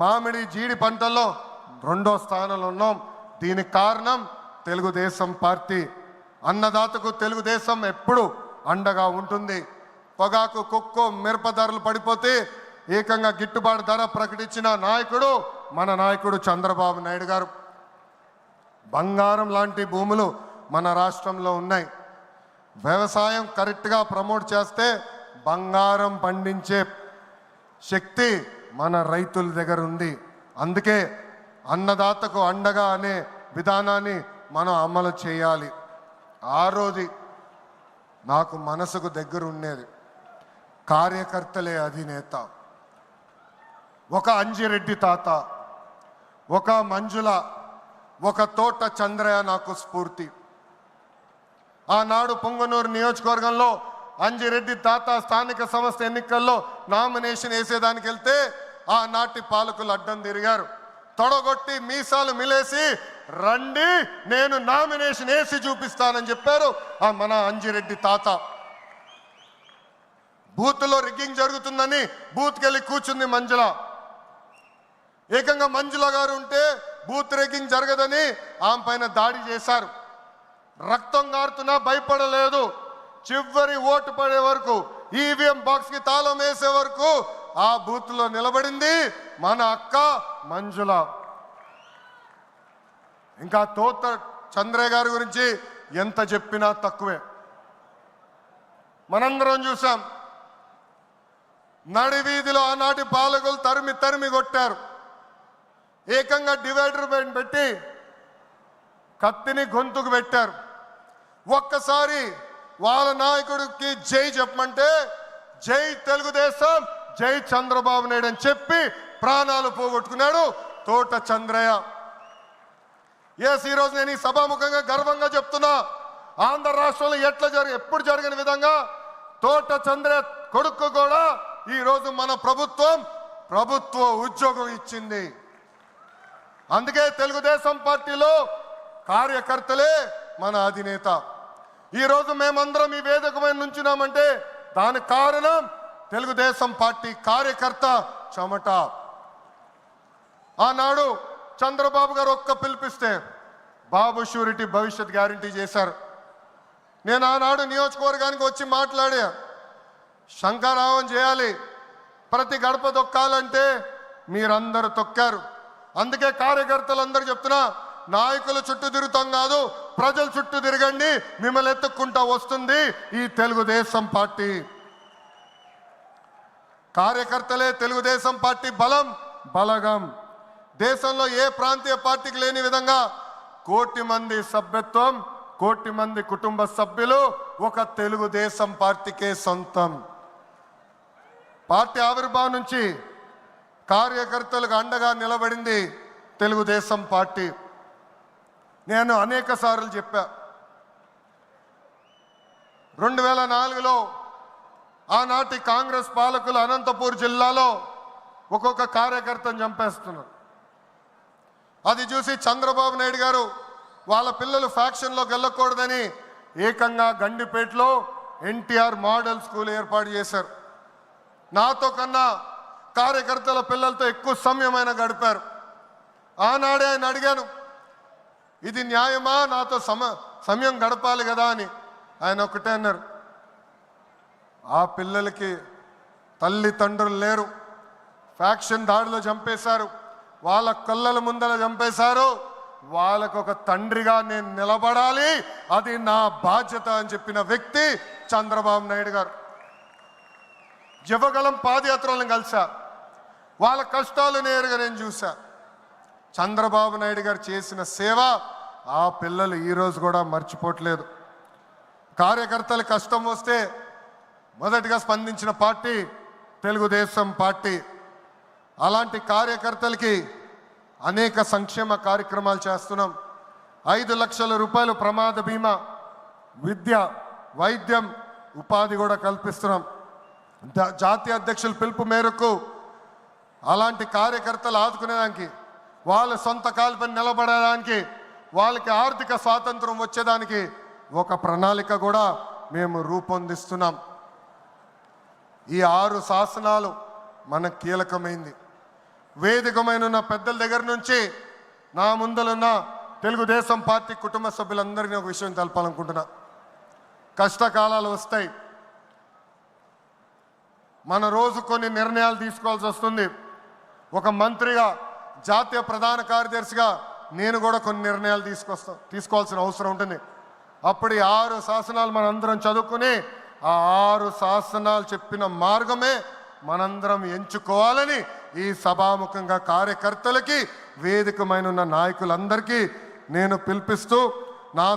మామిడి జీడి పంటల్లో 2వ స్థానంలో ఉన్నాం. దీనికి కారణం తెలుగుదేశం పార్టీ. అన్నదాతకు తెలుగుదేశం ఎప్పుడు అండగా ఉంటుంది. పొగాకు, కొక్కో, మిరప ధరలు పడిపోతే ఏకంగా గిట్టుబాటు ధర ప్రకటించిన నాయకుడు మన నాయకుడు చంద్రబాబు నాయుడు గారు. బంగారం లాంటి భూములు మన రాష్ట్రంలో ఉన్నాయి. వ్యవసాయం కరెక్ట్గా ప్రమోట్ చేస్తే బంగారం పండించే శక్తి మన రైతుల దగ్గర ఉంది. అందుకే అన్నదాతకు అండగా అనే విధానాన్ని మనం అమలు చేయాలి. ఆ రోజు నాకు మనసుకు దగ్గర ఉండేది కార్యకర్తలే అధినేత. ఒక అంజిరెడ్డి తాత, ఒక మంజుల, ఒక తోట చంద్రయ్య నాకు స్ఫూర్తి. ఆనాడు పొంగనూరు నియోజకవర్గంలో అంజిరెడ్డి తాత స్థానిక సంస్థ ఎన్నికల్లో నామినేషన్ వేసేదానికి వెళ్తే ఆనాటి పాలకులు అడ్డం తిరిగారు. తొడగొట్టి మీసాలు మిలేసి రండి నేను నామినేషన్ వేసి చూపిస్తానని చెప్పారు మన అంజిరెడ్డి తాత. బూత్లో రిగ్గింగ్ జరుగుతుందని బూత్కి వెళ్ళి కూర్చుంది మంజుల. ఏకంగా మంజుల గారు ఉంటే బూత్ రిగ్గింగ్ జరగదని ఆమె పైన దాడి చేశారు. రక్తం గారుతున్నా భయపడలేదు. చివరి ఓటు పడే వరకు, ఈవీఎం బాక్స్ కి తాళం వేసే వరకు ఆ బూత్ లో నిలబడింది మన అక్క మంజుల. ఇంకా తోట చంద్రయ్య గారి గురించి ఎంత చెప్పినా తక్కువే. మనందరం చూసాం, నడివీధిలో ఆనాటి పాలకులు తరిమి తరిమి కొట్టారు. ఏకంగా డివైడర్ పెట్టి కత్తిని గొంతుకు పెట్టారు. ఒక్కసారి వాళ్ళ నాయకుడికి జై చెప్పమంటే జై తెలుగుదేశం, జై చంద్రబాబు నాయుడు అని చెప్పి ప్రాణాలు పోగొట్టుకున్నాడు తోట చంద్రయ్య. ఈరోజు నేను ఈ సభాముఖంగా గర్వంగా చెప్తున్నా, ఆంధ్ర రాష్ట్రంలో ఎప్పుడు జరిగిన విధంగా తోట చంద్రయ్య కొడుకు కూడా ఈరోజు మన ప్రభుత్వ ఉద్యోగం ఇచ్చింది. అందుకే తెలుగుదేశం పార్టీలో కార్యకర్తలే మన అధినేత. ఈరోజు మేమందరం ఈ వేదిక మీద నుంచున్నామంటే దానికి కారణం తెలుగుదేశం పార్టీ కార్యకర్త చెమట. ఆనాడు చంద్రబాబు గారు ఒక్క పిలిపిస్తే బాబు షూరిటీ భవిష్యత్ గ్యారంటీ చేశారు. నేను ఆనాడు నియోజకవర్గానికి వచ్చి మాట్లాడా, శంకరావం చేయాలి, ప్రతి గడప తొక్కాలంటే మీరందరూ తొక్కారు. అందుకే కార్యకర్తలందరూ చెప్తున్నా, నాయకుల చుట్టూ తిరుగుతాం కాదు, ప్రజల చుట్టూ తిరగండి, మిమ్మల్ని ఎత్తుక్కుంటా వస్తుంది ఈ తెలుగుదేశం పార్టీ. కార్యకర్తలే తెలుగుదేశం పార్టీ బలం, బలగం. దేశంలో ఏ ప్రాంతీయ పార్టీకి లేని విధంగా 1 కోటి మంది సభ్యత్వం, 1 కోటి మంది కుటుంబ సభ్యులు ఒక తెలుగుదేశం పార్టీకే సొంతం. పార్టీ ఆవిర్భావం నుంచి కార్యకర్తలకు అండగా నిలబడింది తెలుగుదేశం పార్టీ. నేను అనేక సార్లు చెప్పా, 2004లో ఆనాటి కాంగ్రెస్ పాలకులు అనంతపూర్ జిల్లాలో ఒక్కొక్క కార్యకర్తను చంపేస్తున్నారు. అది చూసి చంద్రబాబు నాయుడు గారు వాళ్ళ పిల్లలు ఫ్యాక్షన్లోకి వెళ్ళకూడదని ఏకంగా గండిపేటలో ఎన్టీఆర్ మోడల్ స్కూల్ ఏర్పాటు చేశారు. నాతో కన్నా కార్యకర్తల పిల్లలతో ఎక్కువ సమయం ఆయన గడిపారు. ఆనాడే ఆయన అడిగాను, ఇది న్యాయమా, నాతో సమయం గడపాలి కదా అని. ఆయన ఒకటే అన్నారు, ఆ పిల్లలకి తల్లిదండ్రులు లేరు, ఫ్యాక్షన్ దాడిలో చంపేశారు, వాళ్ళ కళ్ళల ముందర చంపేశారు, వాళ్ళకు ఒక తండ్రిగా నేను నిలబడాలి, అది నా బాధ్యత అని చెప్పిన వ్యక్తి చంద్రబాబు నాయుడు గారు. యువగలం పాదయాత్రలను కలిసా, వాళ్ళ కష్టాలు నేరుగా నేను చూసా. చంద్రబాబు నాయుడు గారు చేసిన సేవ ఆ పిల్లలు ఈరోజు కూడా మర్చిపోవట్లేదు. కార్యకర్తలు కష్టం వస్తే మొదటిగా స్పందించిన పార్టీ తెలుగుదేశం పార్టీ. అలాంటి కార్యకర్తలకి అనేక సంక్షేమ కార్యక్రమాలు చేస్తున్నాం. 5 లక్షల రూపాయలు ప్రమాద బీమా, విద్య, వైద్యం, ఉపాధి కూడా కల్పిస్తున్నాం. జాతీయ అధ్యక్షుల పిలుపు మేరకు అలాంటి కార్యకర్తలు ఆదుకునేదానికి, వాళ్ళ సొంత కాలుపై నిలబడడానికి, వాళ్ళకి ఆర్థిక స్వాతంత్రం వచ్చేదానికి ఒక ప్రణాళిక కూడా మేము రూపొందిస్తున్నాం. ఈ 6 శాసనాలు మనకు కీలకమైంది. వేదికమైన పెద్దల దగ్గర నుంచి నా ముందలున్న తెలుగుదేశం పార్టీ కుటుంబ సభ్యులందరినీ ఒక విషయం తెలపాలనుకుంటున్నా. కష్టకాలాలు వస్తాయి, మన రోజు కొన్ని నిర్ణయాలు తీసుకోవాల్సి వస్తుంది. ఒక మంత్రిగా, జాతీయ ప్రధాన కార్యదర్శిగా నేను కూడా కొన్ని నిర్ణయాలు తీసుకోవాల్సిన అవసరం ఉంటుంది. అప్పుడు ఈ 6 శాసనాలు మనందరం చదువుకుని ఆ 6 శాసనాలు చెప్పిన మార్గమే మనందరం ఎంచుకోవాలని ఈ సభాముఖంగా కార్యకర్తలకి, వేదికమైన నాయకులందరికీ నేను పిలిపిస్తూ నా